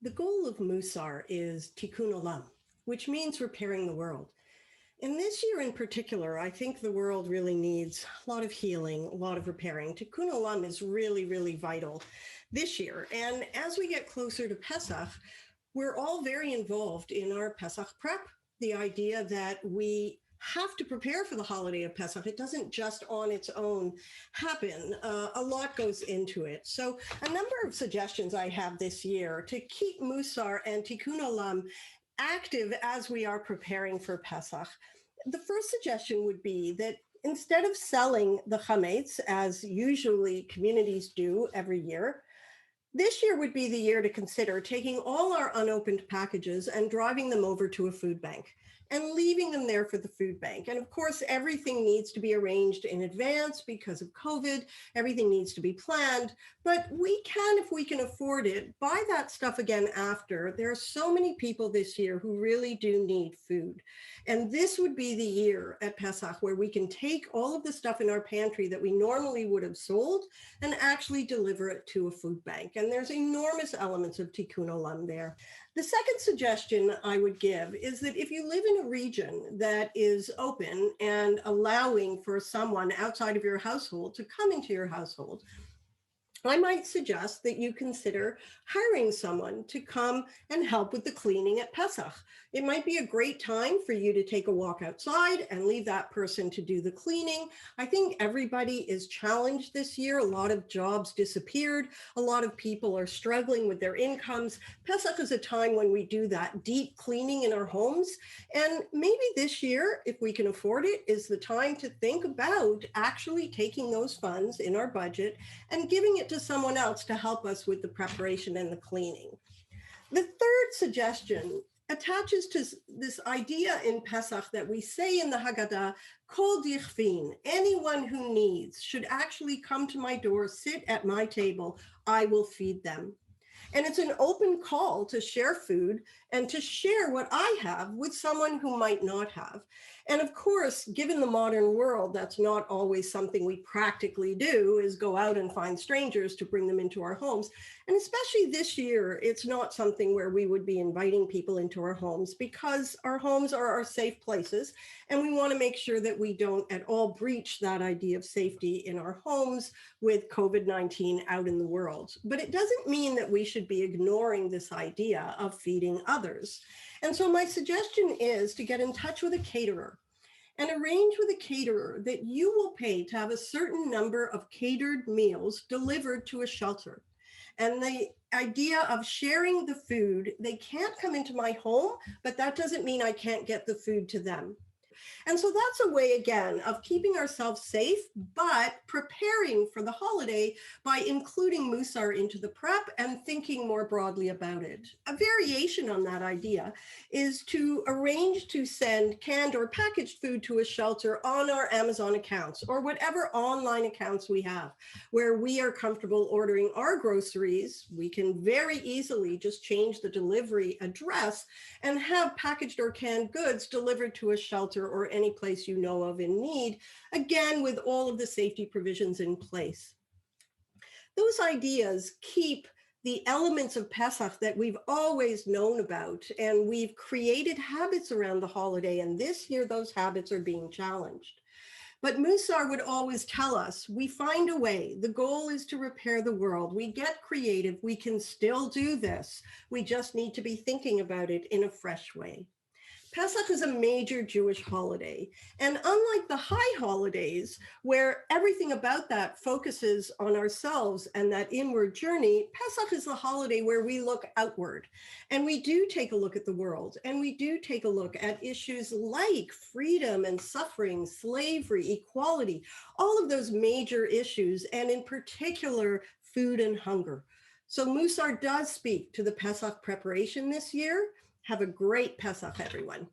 The goal of Mussar is tikkun olam, which means repairing the world. And this year in particular, I think the world really needs a lot of healing, a lot of repairing. Tikkun olam is really, really vital this year. And as we get closer to Pesach, we're all very involved in our Pesach prep. The idea that we have to prepare for the holiday of Pesach. It doesn't just on its own happen. A lot goes into it. So a number of suggestions I have this year to keep Mussar and Tikkun Olam active as we are preparing for Pesach. The first suggestion would be that instead of selling the chametz, as usually communities do every year, this year would be the year to consider taking all our unopened packages and driving them over to a food bank and leaving them there for the food bank. And of course, everything needs to be arranged in advance because of COVID. Everything needs to be planned, but we can, if we can afford it, buy that stuff again after. There are so many people this year who really do need food. And this would be the year at Pesach where we can take all of the stuff in our pantry that we normally would have sold and actually deliver it to a food bank. And there's enormous elements of tikkun olam there. The second suggestion I would give is that if you live in a region that is open and allowing for someone outside of your household to come into your household, I might suggest that you consider hiring someone to come and help with the cleaning at Pesach. It might be a great time for you to take a walk outside and leave that person to do the cleaning. I think everybody is challenged this year. A lot of jobs disappeared. A lot of people are struggling with their incomes. Pesach is a time when we do that deep cleaning in our homes. And maybe this year, if we can afford it, is the time to think about actually taking those funds in our budget and giving it to someone else to help us with the preparation and the cleaning. The third suggestion attaches to this idea in Pesach that we say in the Haggadah, Kol dichvin, anyone who needs should actually come to my door, sit at my table, I will feed them. And it's an open call to share food and to share what I have with someone who might not have. And of course, given the modern world, that's not always something we practically do, is go out and find strangers to bring them into our homes. And especially this year, it's not something where we would be inviting people into our homes because our homes are our safe places. And we want to make sure that we don't at all breach that idea of safety in our homes with COVID-19 out in the world. But it doesn't mean that we should be ignoring this idea of feeding others. And so my suggestion is to get in touch with a caterer and arrange with a caterer that you will pay to have a certain number of catered meals delivered to a shelter. And the idea of sharing the food, they can't come into my home, but that doesn't mean I can't get the food to them. And so that's a way, again, of keeping ourselves safe, but preparing for the holiday by including Mussar into the prep and thinking more broadly about it. A variation on that idea is to arrange to send canned or packaged food to a shelter on our Amazon accounts or whatever online accounts we have, where we are comfortable ordering our groceries. We can very easily just change the delivery address and have packaged or canned goods delivered to a shelter or any place you know of in need, again, with all of the safety provisions in place. Those ideas keep the elements of Pesach that we've always known about, and we've created habits around the holiday, and this year those habits are being challenged. But Mussar would always tell us, we find a way. The goal is to repair the world. We get creative. We can still do this. We just need to be thinking about it in a fresh way. Pesach is a major Jewish holiday. And unlike the high holidays, where everything about that focuses on ourselves and that inward journey, Pesach is the holiday where we look outward. And we do take a look at the world. And we do take a look at issues like freedom and suffering, slavery, equality, all of those major issues, and in particular, food and hunger. So Mussar does speak to the Pesach preparation this year. Have a great Pesach, everyone.